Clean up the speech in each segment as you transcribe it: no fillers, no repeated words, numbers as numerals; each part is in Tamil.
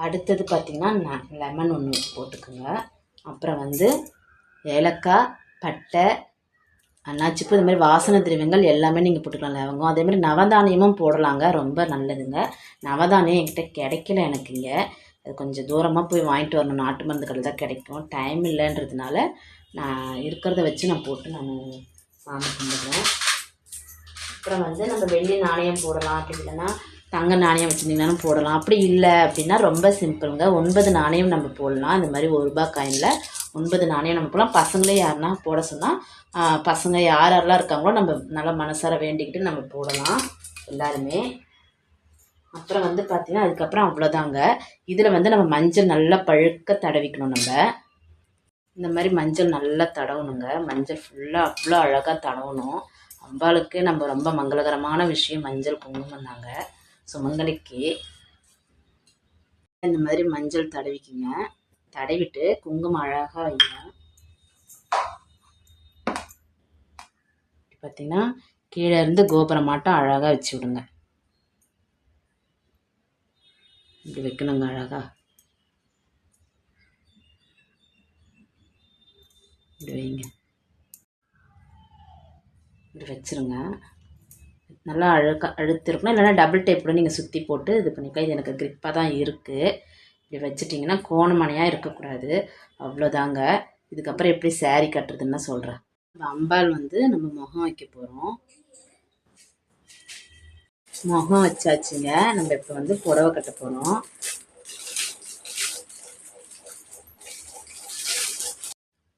அடுத்தது பார்த்திங்கன்னா லெமன் ஒன்று போட்டுக்குங்க. அப்புறம் வந்து ஏலக்காய், பட்டை, அன்னாச்சிப்பூ, இது மாதிரி வாசனை திரவியங்கள் எல்லாமே நீங்கள் போட்டுக்கலாம். லவங்கம், அதேமாதிரி நவதானியமும் போடலாங்க, ரொம்ப நல்லதுங்க. நவதானியம் என்கிட்ட கிடைக்கல எனக்கு இங்கே, அது கொஞ்சம் தூரமாக போய் வாங்கிட்டு வரணும். நாட்டு மருந்து கடை தான் கிடைக்கும். டைம் இல்லைன்றதுனால நான் இருக்கிறத வச்சு நான் போட்டு நான் சாமி கும்பிடுறேன். அப்புறம் வந்து நம்ம வெள்ளி நாணயம் போடலாம், அப்படி இல்லைன்னா தங்க நாணயம் வச்சுருந்தீங்கன்னாலும் போடலாம். அப்படி இல்லை அப்படின்னா ரொம்ப சிம்பிளுங்க, 9 நாணயம் நம்ம போடலாம். இந்த மாதிரி ₹1 காயினில் 9 நாணயம் நம்ம போடலாம். பசங்களே யாருன்னா போட சொன்னால் பசங்க யாரெல்லாம் இருக்காங்களோ நம்ம நல்லா மனசார வேண்டிக்கிட்டு நம்ம போடலாம் எல்லாருமே. அப்புறம் வந்து பார்த்திங்கன்னா அதுக்கப்புறம் அவ்வளோதாங்க. இதில் வந்து நம்ம மஞ்சள் நல்லா பழுக்க தடவிக்கணும். நம்ம இந்த மாதிரி மஞ்சள் நல்லா தடவணுங்க. மஞ்சள் ஃபுல்லாக அவ்வளோ அழகாக தடவணும். அம்பாளுக்கு நம்ம ரொம்ப மங்களகரமான விஷயம் மஞ்சள் குங்குமம் தாங்க. சுமங்கலிக்கு இந்த மாதிரி மஞ்சள் தடவிக்குங்க. தடவிட்டு குங்குமம் அழகாக வைங்க. பார்த்திங்கன்னா கீழே இருந்து கோபுரமாட்டம் அழகாக வச்சு விடுங்க. இப்படி வைக்கணுங்க அழகாக. இப்படி வைங்க. இப்படி வச்சுருங்க. நல்லா அழுத்திருக்கணும். இல்லைன்னா டபுள் டேப் கூட நீங்கள் சுற்றி போட்டு இது பண்ணிக்கலாம். இது எனக்கு கிரிப்பாக தான் இருக்குது. இப்படி வச்சுட்டிங்கன்னா கோணமனையாக இருக்கக்கூடாது. அவ்வளோதாங்க. இதுக்கப்புறம் எப்படி saree கட்டுறதுன்னு சொல்கிறேன். அம்பாள் வந்து நம்ம முகம் வைக்க போகிறோம். முகம் வச்சாச்சுங்க. நம்ம இப்போ வந்து புடவை கட்ட போகிறோம்.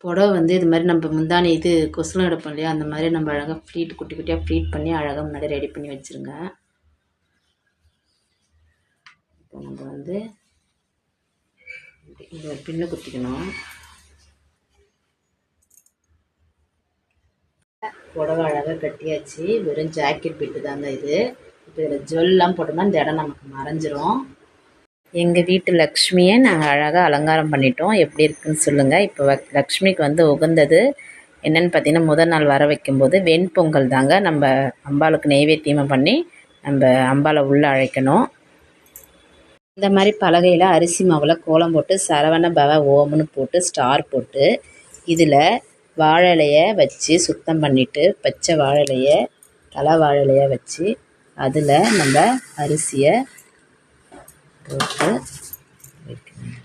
புடவை வந்து இது மாதிரி நம்ம முந்தானி இது கொசுலம் எடுப்போம் இல்லையா, அந்த மாதிரி நம்ம அழகாக ஃப்ளீட் குட்டி குட்டியாக ஃப்ளீட் பண்ணி அழகாக முன்னாடி ரெடி பண்ணி வச்சுருங்க. இப்போ நம்ம வந்து இந்த ஒரு பின்னு குத்திக்கணும். புடவை அழகாக கட்டியாச்சு. வெறும் ஜாக்கெட் பிட்டு தாங்க இது. இப்போ இதில் ஜுவல்லாம் போட்டோம்னா இந்த இடம் நமக்கு மறைஞ்சிரும். எங்கள் வீட்டு லக்ஷ்மியை நாங்கள் அழகாக அலங்காரம் பண்ணிட்டோம். எப்படி இருக்குதுன்னு சொல்லுங்கள். இப்போ லக்ஷ்மிக்கு வந்து உகந்தது என்னென்னு பார்த்தீங்கன்னா, முதல் நாள் வர வைக்கும்போது வெண்பொங்கல் தாங்க. நம்ம அம்பாளுக்கு நெய்வேத்தியமாக பண்ணி நம்ம அம்பாளை உள்ளே அழைக்கணும். இந்த மாதிரி பலகையில் அரிசி மாவில் கோலம் போட்டு சரவண பவ ஓம்னு போட்டு ஸ்டார் போட்டு இதில் வாழை இலையை வச்சு சுத்தம் பண்ணிவிட்டு பச்சை வாழை இலையை தலை வாழை இலையை வச்சு அதில் நம்ம அரிசியை போட்டு வைக்கணும்.